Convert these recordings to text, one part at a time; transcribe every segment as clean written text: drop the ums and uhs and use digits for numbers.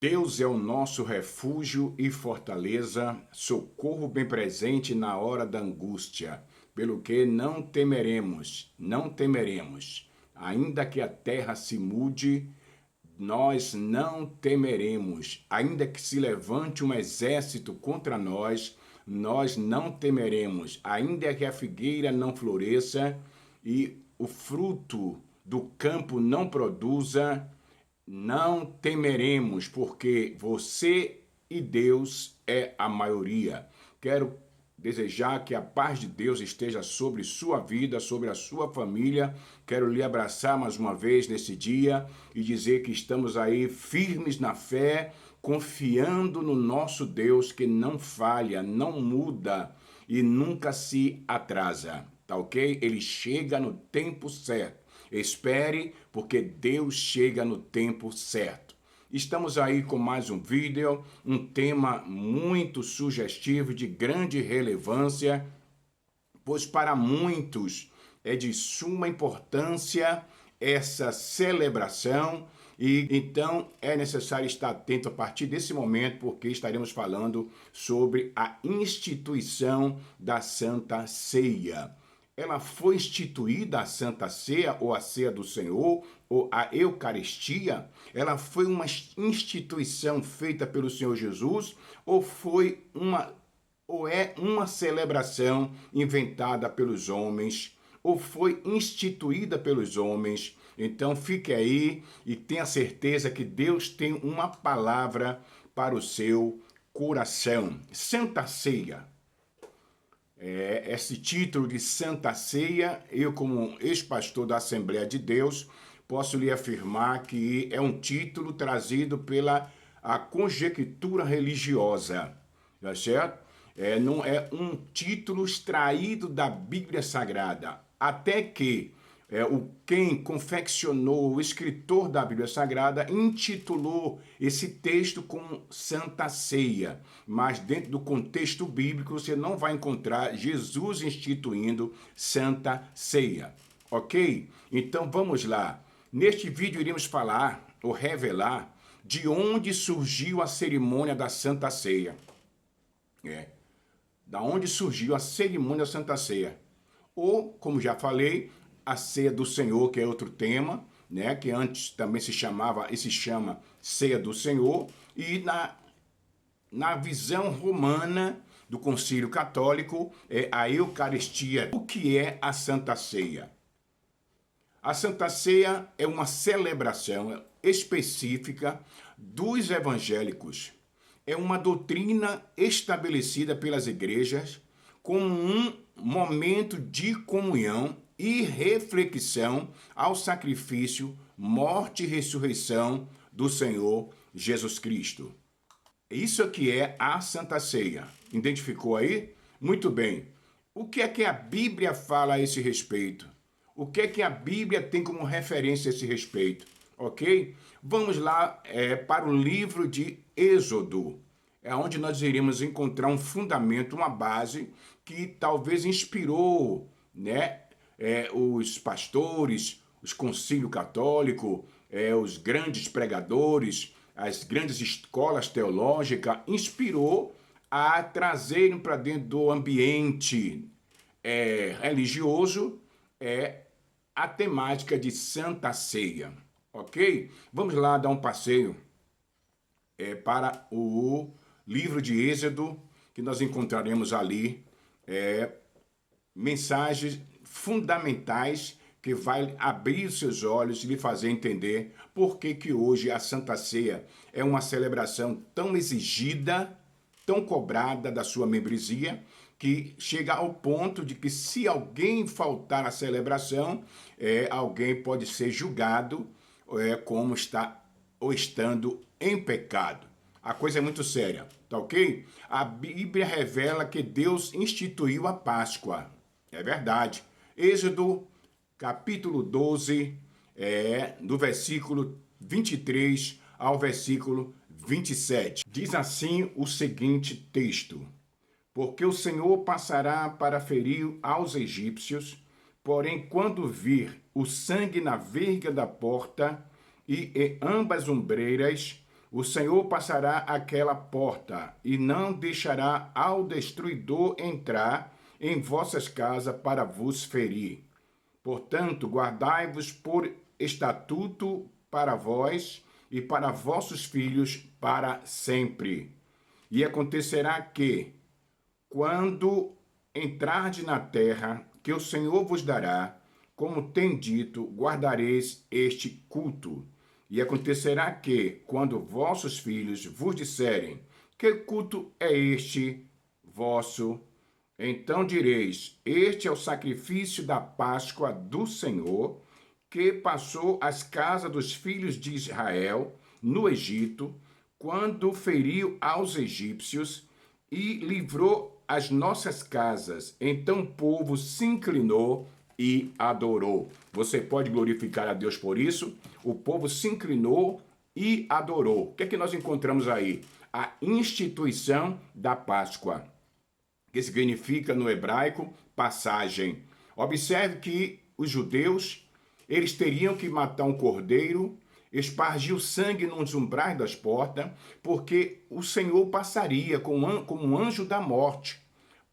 Deus é o nosso refúgio e fortaleza, socorro bem presente na hora da angústia, pelo que não temeremos, não temeremos. Ainda que a terra se mude, nós não temeremos. Ainda que se levante um exército contra nós, nós não temeremos. Ainda que a figueira não floresça e o fruto do campo não produza, não temeremos, porque você e Deus é a maioria. Quero desejar que a paz de Deus esteja sobre sua vida, sobre a sua família. Quero lhe abraçar mais uma vez nesse dia e dizer que estamos aí firmes na fé, confiando no nosso Deus que não falha, não muda e nunca se atrasa, tá ok? Ele chega no tempo certo. Espere, porque Deus chega no tempo certo. Estamos aí com mais um vídeo, um tema muito sugestivo, de grande relevância, pois para muitos é de suma importância essa celebração e então é necessário estar atento a partir desse momento, porque estaremos falando sobre a instituição da Santa Ceia. Ela foi instituída, a Santa Ceia, ou a Ceia do Senhor, ou a Eucaristia, ela foi uma instituição feita pelo Senhor Jesus, ou é uma celebração inventada pelos homens, ou foi instituída pelos homens. Então fique aí e tenha certeza que Deus tem uma palavra para o seu coração. Santa Ceia. Esse título de Santa Ceia, eu como ex-pastor da Assembleia de Deus, posso lhe afirmar que é um título trazido pela a conjectura religiosa, tá certo? Não é um título extraído da Bíblia Sagrada, até que quem confeccionou, o escritor da Bíblia Sagrada, intitulou esse texto como Santa Ceia. Mas dentro do contexto bíblico você não vai encontrar Jesus instituindo Santa Ceia. Ok? Então vamos lá. Neste vídeo iremos falar ou revelar de onde surgiu a cerimônia da Santa Ceia. Da onde surgiu a cerimônia da Santa Ceia. Ou, como já falei, a Ceia do Senhor, que é outro tema, né, que antes também se chamava e se chama Ceia do Senhor, e na visão romana do Concílio Católico é a Eucaristia. O que é a Santa Ceia? A Santa Ceia é uma celebração específica dos evangélicos. É uma doutrina estabelecida pelas igrejas como um momento de comunhão e reflexão ao sacrifício, morte e ressurreição do Senhor Jesus Cristo. Isso aqui é a Santa Ceia. Identificou aí? Muito bem. O que é que a Bíblia fala a esse respeito? O que é que a Bíblia tem como referência a esse respeito? Ok? Vamos lá para o livro de Êxodo. É onde nós iremos encontrar um fundamento, uma base que talvez inspirou, né, os pastores, os concílio católico, os grandes pregadores, as grandes escolas teológicas, inspirou a trazerem para dentro do ambiente religioso a temática de Santa Ceia, ok? Vamos lá dar um passeio para o livro de Êxodo, que nós encontraremos ali mensagens fundamentais que vai abrir os seus olhos e lhe fazer entender por que hoje a Santa Ceia é uma celebração tão exigida, tão cobrada da sua membresia, que chega ao ponto de que se alguém faltar à celebração, alguém pode ser julgado como está ou estando em pecado. A coisa é muito séria, tá ok? A Bíblia revela que Deus instituiu a Páscoa. É verdade. Êxodo, capítulo 12, do versículo 23 ao versículo 27. Diz assim o seguinte texto: Porque o Senhor passará para ferir aos egípcios, porém quando vir o sangue na verga da porta e em ambas ombreiras, O Senhor passará aquela porta e não deixará ao destruidor entrar em vossas casas para vos ferir. Portanto, guardai-vos por estatuto para vós e para vossos filhos para sempre. E acontecerá que, quando entrardes na terra que o Senhor vos dará, como tem dito, guardareis este culto. E acontecerá que, quando vossos filhos vos disserem, que culto é este vosso? Então direis, este é o sacrifício da Páscoa do Senhor, que passou às casas dos filhos de Israel no Egito, quando feriu aos egípcios e livrou as nossas casas. Então o povo se inclinou e adorou. Você pode glorificar a Deus por isso? O povo se inclinou e adorou. O que é que nós encontramos aí? A instituição da Páscoa, que significa no hebraico passagem. Observe que os judeus, eles teriam que matar um cordeiro, espargir o sangue nos umbrais das portas, porque o Senhor passaria como um anjo da morte,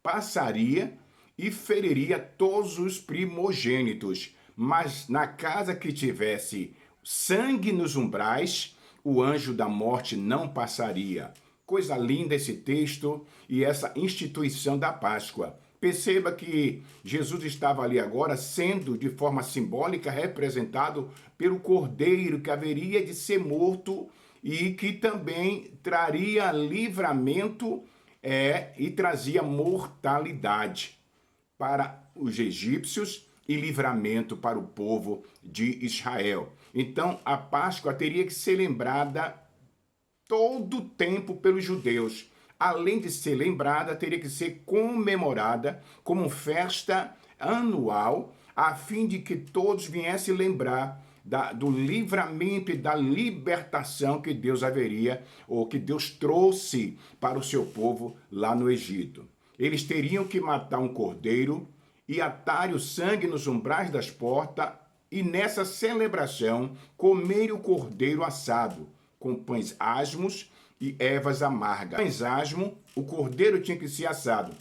passaria e feriria todos os primogênitos. Mas na casa que tivesse sangue nos umbrais, o anjo da morte não passaria. Coisa linda esse texto e essa instituição da Páscoa. Perceba que Jesus estava ali agora sendo de forma simbólica representado pelo cordeiro que haveria de ser morto e que também traria livramento e trazia mortalidade para os egípcios e livramento para o povo de Israel. Então a Páscoa teria que ser lembrada todo o tempo pelos judeus. Além de ser lembrada, teria que ser comemorada como festa anual, a fim de que todos viessem lembrar do livramento e da libertação que Deus haveria, ou que Deus trouxe para o seu povo lá no Egito. Eles teriam que matar um cordeiro e atar o sangue nos umbrais das portas, e nessa celebração comer o cordeiro assado, com pães asmos e ervas amargas. Pães asmos, o cordeiro tinha que ser assado.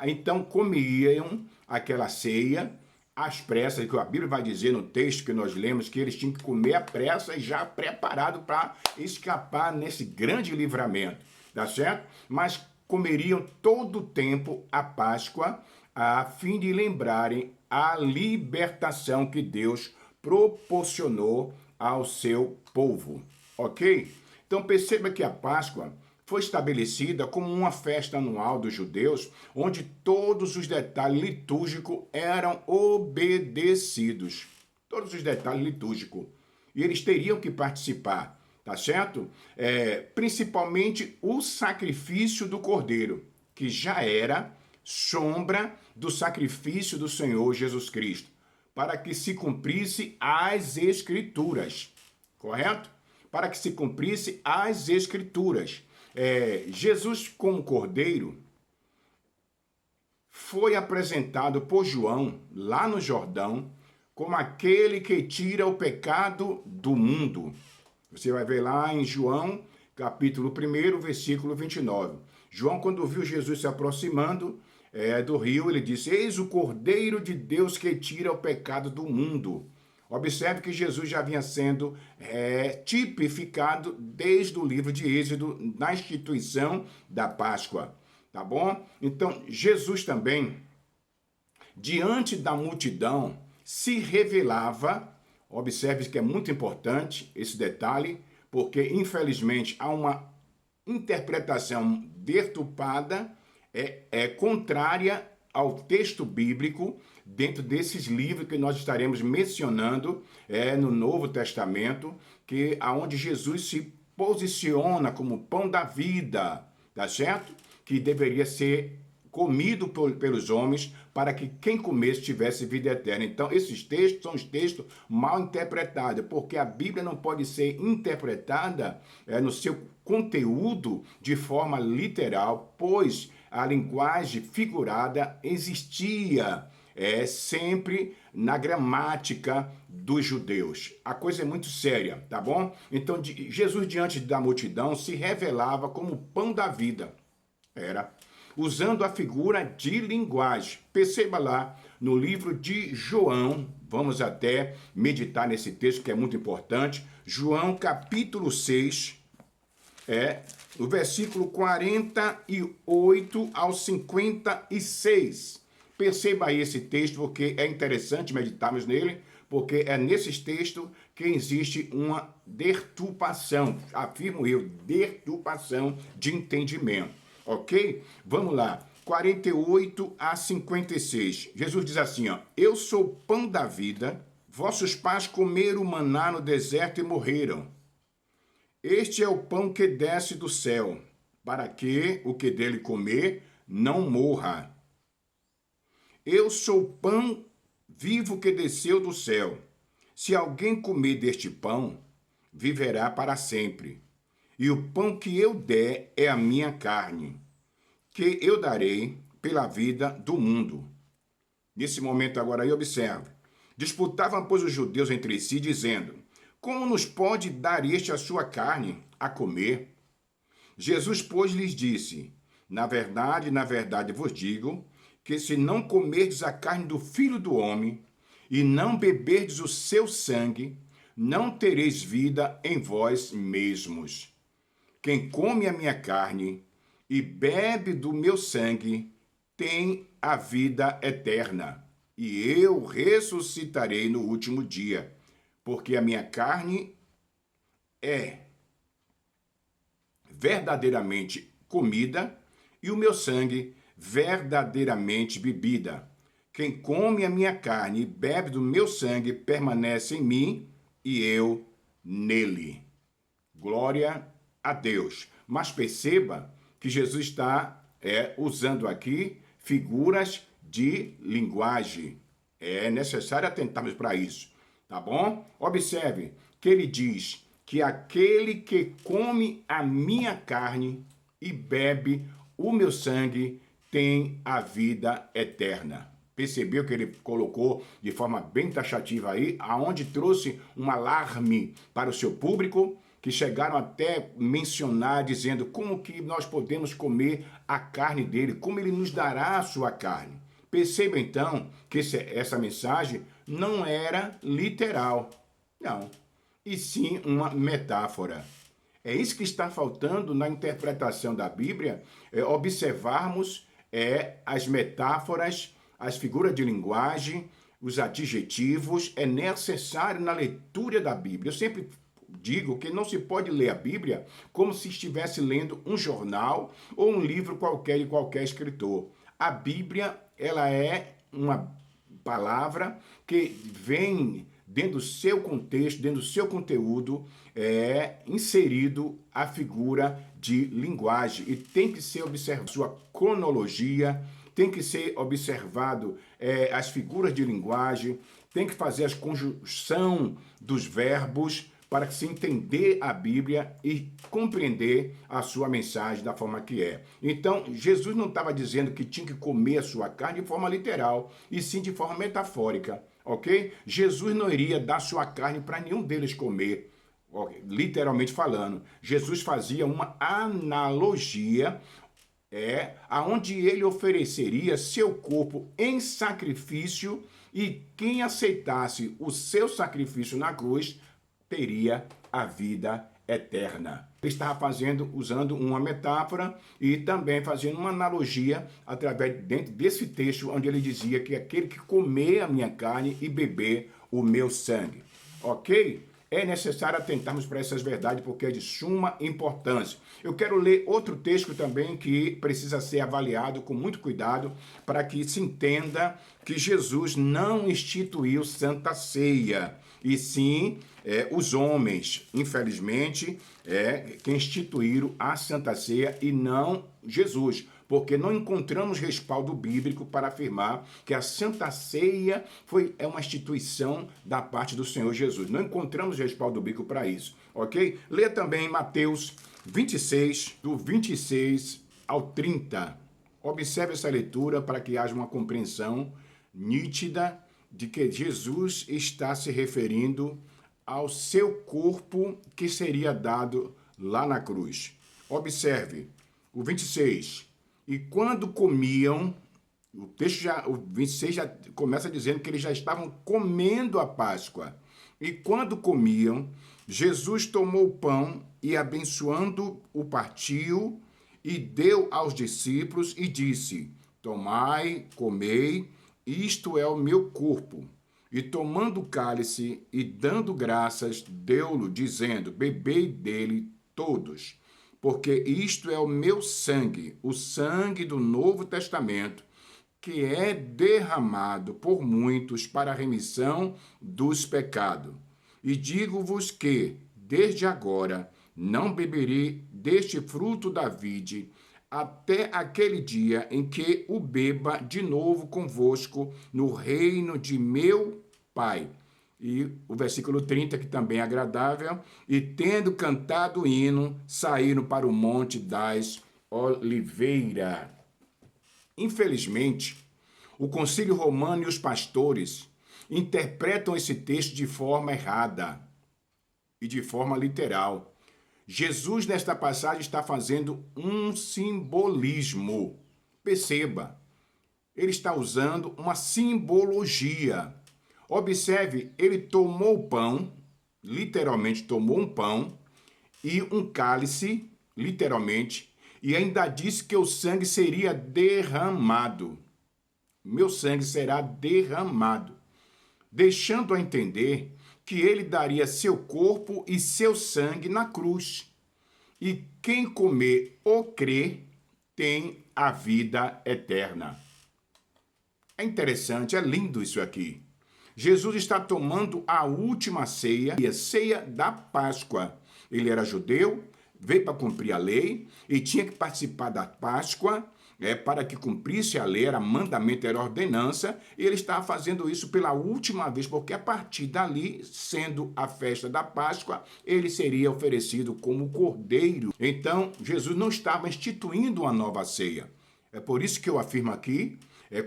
Então comiam aquela ceia às pressas, que a Bíblia vai dizer no texto que nós lemos, que eles tinham que comer à pressa, já preparado para escapar nesse grande livramento, tá certo? Mas comeriam todo o tempo a Páscoa, a fim de lembrarem a libertação que Deus proporcionou ao seu povo. Ok? Então perceba que a Páscoa foi estabelecida como uma festa anual dos judeus, onde todos os detalhes litúrgicos eram obedecidos. Todos os detalhes litúrgicos. E eles teriam que participar, tá certo? Principalmente o sacrifício do cordeiro, que já era sombra do sacrifício do Senhor Jesus Cristo, para que se cumprisse as Escrituras, correto? Para que se cumprisse as Escrituras. Jesus, como cordeiro, foi apresentado por João, lá no Jordão, como aquele que tira o pecado do mundo. Você vai ver lá em João, capítulo 1, versículo 29. João, quando viu Jesus se aproximando do rio, ele disse: eis o Cordeiro de Deus que tira o pecado do mundo. Observe que Jesus já vinha sendo tipificado desde o livro de Êxodo, na instituição da Páscoa, tá bom? Então, Jesus também, diante da multidão, se revelava. Observe que é muito importante esse detalhe, porque, infelizmente, há uma interpretação deturpada, contrária ao texto bíblico, dentro desses livros que nós estaremos mencionando no Novo Testamento, que aonde Jesus se posiciona como pão da vida, tá certo? Que deveria ser comido pelos homens, para que quem comesse tivesse vida eterna. Então, esses textos são os textos mal interpretados, porque a Bíblia não pode ser interpretada no seu conteúdo de forma literal, pois a linguagem figurada existia é sempre na gramática dos judeus. A coisa é muito séria, tá bom? Então, Jesus, diante da multidão, se revelava como o pão da vida. Era usando a figura de linguagem. Perceba lá no livro de João, vamos até meditar nesse texto que é muito importante. João capítulo 6, o versículo 48 ao 56. Perceba aí esse texto, porque é interessante meditarmos nele, porque é nesses textos que existe uma deturpação, afirmo eu, deturpação de entendimento, ok? Vamos lá, 48 a 56. Jesus diz assim, ó, eu sou o pão da vida, vossos pais comeram maná no deserto e morreram. Este é o pão que desce do céu, para que o que dele comer não morra. Eu sou o pão vivo que desceu do céu. Se alguém comer deste pão, viverá para sempre. E o pão que eu der é a minha carne, que eu darei pela vida do mundo. Nesse momento agora aí, observe. Disputavam, pois, os judeus entre si, dizendo, como nos pode dar este a sua carne a comer? Jesus, pois, lhes disse, na verdade vos digo, que se não comerdes a carne do Filho do Homem e não beberdes o seu sangue, não tereis vida em vós mesmos. Quem come a minha carne e bebe do meu sangue tem a vida eterna, e eu ressuscitarei no último dia, porque a minha carne é verdadeiramente comida e o meu sangue verdadeiramente bebida. Quem come a minha carne e bebe do meu sangue permanece em mim e eu nele. Glória a Deus. Mas perceba que Jesus está usando aqui figuras de linguagem. É necessário atentarmos para isso, tá bom? Observe que ele diz que aquele que come a minha carne e bebe o meu sangue tem a vida eterna. Percebeu que ele colocou de forma bem taxativa aí, aonde trouxe um alarme para o seu público, que chegaram até mencionar, dizendo como que nós podemos comer a carne dele, como ele nos dará a sua carne. Perceba então que essa mensagem não era literal, não, e sim uma metáfora. É isso que está faltando na interpretação da Bíblia, observarmos as metáforas, as figuras de linguagem, os adjetivos. É necessário na leitura da Bíblia. Eu sempre digo que não se pode ler a Bíblia como se estivesse lendo um jornal ou um livro qualquer de qualquer escritor. A Bíblia, ela é uma palavra que vem dentro do seu contexto, dentro do seu conteúdo, inserido a figura de linguagem. E tem que ser observado sua cronologia, tem que ser observado as figuras de linguagem, tem que fazer a conjunção dos verbos para se entender a Bíblia e compreender a sua mensagem da forma que é. Então, Jesus não estava dizendo que tinha que comer a sua carne de forma literal, e sim de forma metafórica, ok? Jesus não iria dar sua carne para nenhum deles comer, literalmente falando. Jesus fazia uma analogia, aonde ele ofereceria seu corpo em sacrifício, e quem aceitasse o seu sacrifício na cruz teria a vida eterna. Ele estava usando uma metáfora e também fazendo uma analogia dentro desse texto, onde ele dizia que aquele que comer a minha carne e beber o meu sangue. Ok? É necessário atentarmos para essas verdades, porque é de suma importância. Eu quero ler outro texto também que precisa ser avaliado com muito cuidado, para que se entenda que Jesus não instituiu Santa Ceia, e sim os homens, infelizmente, que instituíram a Santa Ceia e não Jesus, porque não encontramos respaldo bíblico para afirmar que a Santa Ceia é uma instituição da parte do Senhor Jesus. Não encontramos respaldo bíblico para isso, ok? Lê também Mateus 26, do 26 ao 30. Observe essa leitura para que haja uma compreensão nítida de que Jesus está se referindo ao seu corpo que seria dado lá na cruz. Observe, o 26. E quando comiam, o 26 já começa dizendo que eles já estavam comendo a Páscoa. E quando comiam, Jesus tomou o pão e, abençoando, o partiu e deu aos discípulos e disse: Tomai, comei, isto é o meu corpo. E tomando o cálice e dando graças, deu-lo, dizendo: Bebei dele todos, porque isto é o meu sangue, o sangue do Novo Testamento, que é derramado por muitos para a remissão dos pecados. E digo-vos que, desde agora, não beberei deste fruto da vide, até aquele dia em que o beba de novo convosco no reino de meu Pai. E o versículo 30, que também é agradável, e tendo cantado o hino, saíram para o monte das Oliveiras. Infelizmente, o Concílio Romano e os pastores interpretam esse texto de forma errada e de forma literal. Jesus, nesta passagem, está fazendo um simbolismo. Perceba, ele está usando uma simbologia. Observe, ele tomou o pão, literalmente tomou um pão, e um cálice, literalmente, e ainda disse que o sangue seria derramado. Meu sangue será derramado, deixando a entender que ele daria seu corpo e seu sangue na cruz. E quem comer ou crer tem a vida eterna. É interessante, é lindo isso aqui. Jesus está tomando a última ceia, a ceia da Páscoa. Ele era judeu, veio para cumprir a lei e tinha que participar da Páscoa, para que cumprisse a lei, era mandamento, era ordenança, e ele estava fazendo isso pela última vez, porque a partir dali, sendo a festa da Páscoa, ele seria oferecido como cordeiro. Então, Jesus não estava instituindo uma nova ceia. É por isso que eu afirmo aqui,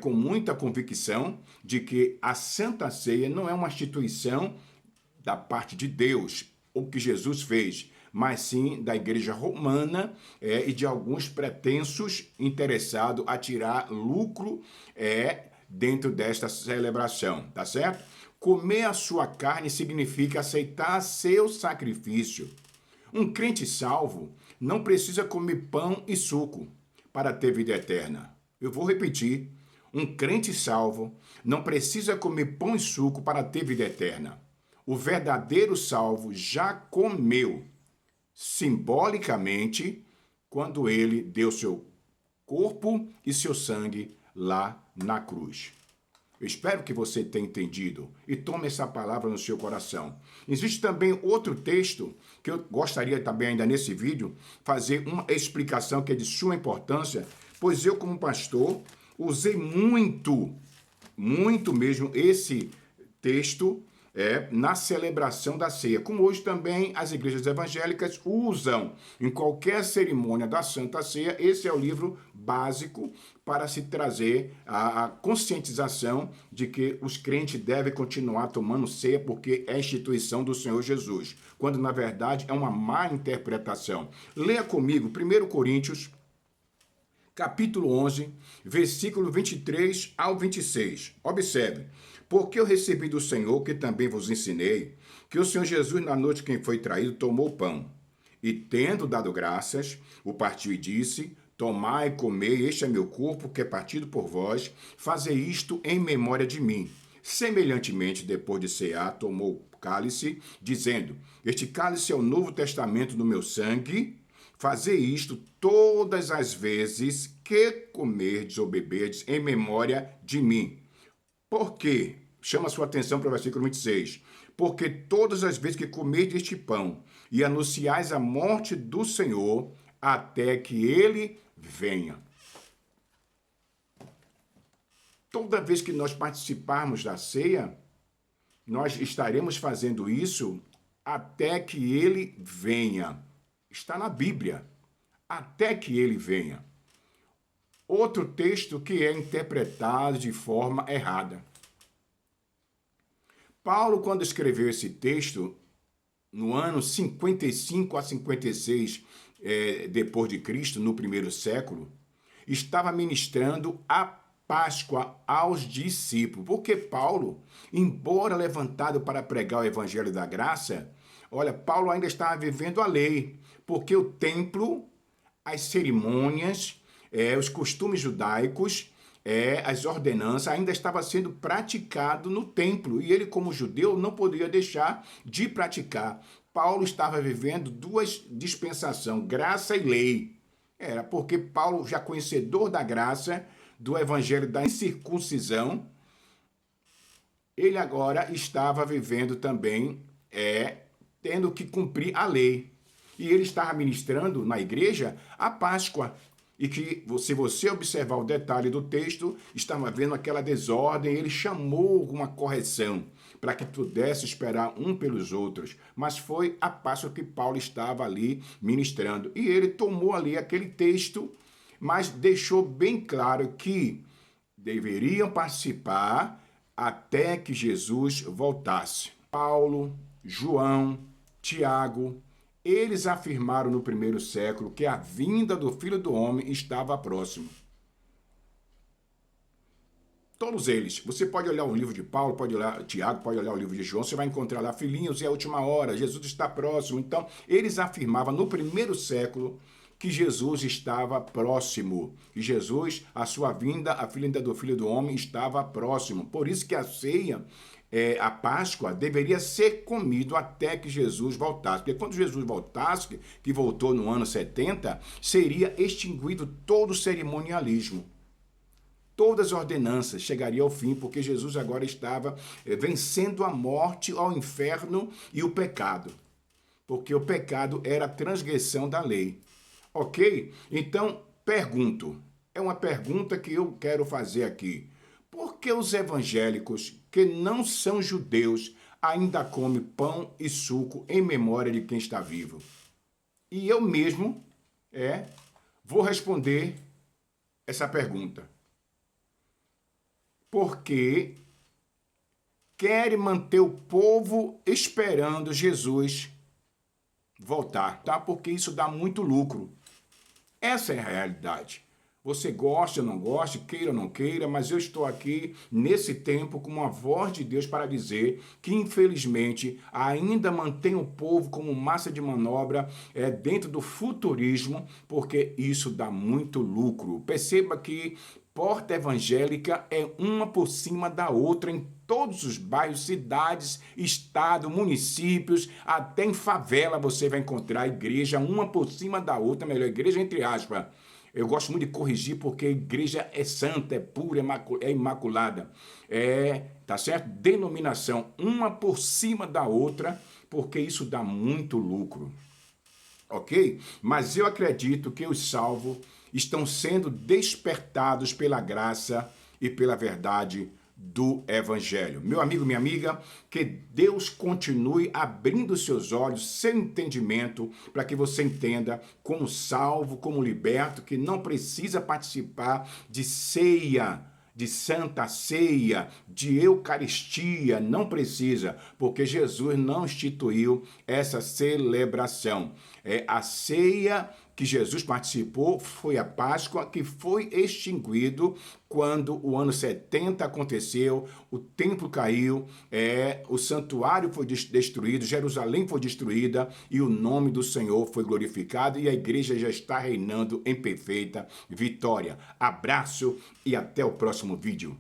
com muita convicção, de que a Santa Ceia não é uma instituição da parte de Deus, o que Jesus fez, mas sim da Igreja Romana e de alguns pretensos interessados a tirar lucro dentro desta celebração, tá certo? Comer a sua carne significa aceitar seu sacrifício. Um crente salvo não precisa comer pão e suco para ter vida eterna. Eu vou repetir. Um crente salvo não precisa comer pão e suco para ter vida eterna. O verdadeiro salvo já comeu, simbolicamente, quando ele deu seu corpo e seu sangue lá na cruz. Eu espero que você tenha entendido e tome essa palavra no seu coração. Existe também outro texto que eu gostaria também ainda nesse vídeo fazer uma explicação que é de suma importância, pois eu como pastor usei muito mesmo esse texto na celebração da ceia, como hoje também as igrejas evangélicas usam em qualquer cerimônia da Santa Ceia. Esse é o livro básico para se trazer a conscientização de que os crentes devem continuar tomando ceia porque é a instituição do Senhor Jesus, quando na verdade é uma má interpretação. Leia comigo 1 Coríntios, capítulo 11, versículo 23 ao 26. Observe. Porque eu recebi do Senhor, que também vos ensinei, que o Senhor Jesus, na noite em que foi traído, tomou o pão. E tendo dado graças, o partiu e disse: Tomai e comei, este é meu corpo, que é partido por vós, fazei isto em memória de mim. Semelhantemente, depois de cear, tomou o cálice, dizendo: Este cálice é o novo testamento do meu sangue. Fazei isto todas as vezes que comerdes ou beberdes em memória de mim. Por quê? Chama a sua atenção para o versículo 26. Porque todas as vezes que comerdes este pão e anunciais a morte do Senhor, até que ele venha. Toda vez que nós participarmos da ceia, nós estaremos fazendo isso até que ele venha. Está na Bíblia. Até que ele venha. Outro texto que é interpretado de forma errada. Paulo, quando escreveu esse texto, no ano 55 a 56 depois de Cristo, no primeiro século, estava ministrando a Páscoa aos discípulos. Porque Paulo, embora levantado para pregar o evangelho da graça, olha, Paulo ainda estava vivendo a lei, porque o templo, as cerimônias, os costumes judaicos, as ordenanças ainda estava sendo praticado no templo e ele, como judeu, não poderia deixar de praticar. Paulo estava vivendo duas dispensações, graça e lei. Era porque Paulo, já conhecedor da graça, do evangelho da incircuncisão, ele agora estava vivendo também, tendo que cumprir a lei. E ele estava ministrando na igreja a Páscoa. E que, se você observar o detalhe do texto, estava vendo aquela desordem, ele chamou uma correção para que pudesse esperar um pelos outros. Mas foi a Páscoa que Paulo estava ali ministrando. E ele tomou ali aquele texto, mas deixou bem claro que deveriam participar até que Jesus voltasse. Paulo, João, Tiago, eles afirmaram no primeiro século que a vinda do Filho do Homem estava próximo. Todos eles. Você pode olhar o livro de Paulo, pode olhar Tiago, pode olhar o livro de João, você vai encontrar lá, filhinhos, é a última hora, Jesus está próximo. Então, eles afirmavam no primeiro século que Jesus estava próximo. E Jesus, a sua vinda, a vinda do Filho do Homem, estava próximo. Por isso que a ceia, a Páscoa, deveria ser comido até que Jesus voltasse. Porque quando Jesus voltasse, que voltou no ano 70, seria extinguido todo o cerimonialismo. Todas as ordenanças chegariam ao fim, porque Jesus agora estava vencendo a morte, ao inferno e o pecado. Porque o pecado era a transgressão da lei. Ok? Então, pergunto. É uma pergunta que eu quero fazer aqui. Por que os evangélicos que não são judeus ainda comem pão e suco em memória de quem está vivo? E eu mesmo vou responder essa pergunta. Porque querem manter o povo esperando Jesus voltar, tá? Porque isso dá muito lucro. Essa é a realidade. Você gosta ou não gosta, queira ou não queira, mas eu estou aqui nesse tempo com uma voz de Deus para dizer que, infelizmente, ainda mantém o povo como massa de manobra dentro do futurismo, porque isso dá muito lucro. Perceba que porta evangélica é uma por cima da outra em todos os bairros, cidades, estado, municípios, até em favela você vai encontrar igreja uma por cima da outra, melhor, igreja entre aspas. Eu gosto muito de corrigir porque a igreja é santa, é pura, é imaculada. Tá certo? Denominação, uma por cima da outra, porque isso dá muito lucro. Ok? Mas eu acredito que os salvos estão sendo despertados pela graça e pela verdade do Evangelho. Meu amigo, minha amiga, que Deus continue abrindo seus olhos, seu entendimento, para que você entenda como salvo, como liberto, que não precisa participar de ceia, de santa ceia, de eucaristia, não precisa, porque Jesus não instituiu essa celebração. A ceia que Jesus participou foi a Páscoa, que foi extinguido quando o ano 70 aconteceu, o templo caiu, o santuário foi destruído, Jerusalém foi destruída e o nome do Senhor foi glorificado e a igreja já está reinando em perfeita vitória. Abraço e até o próximo vídeo.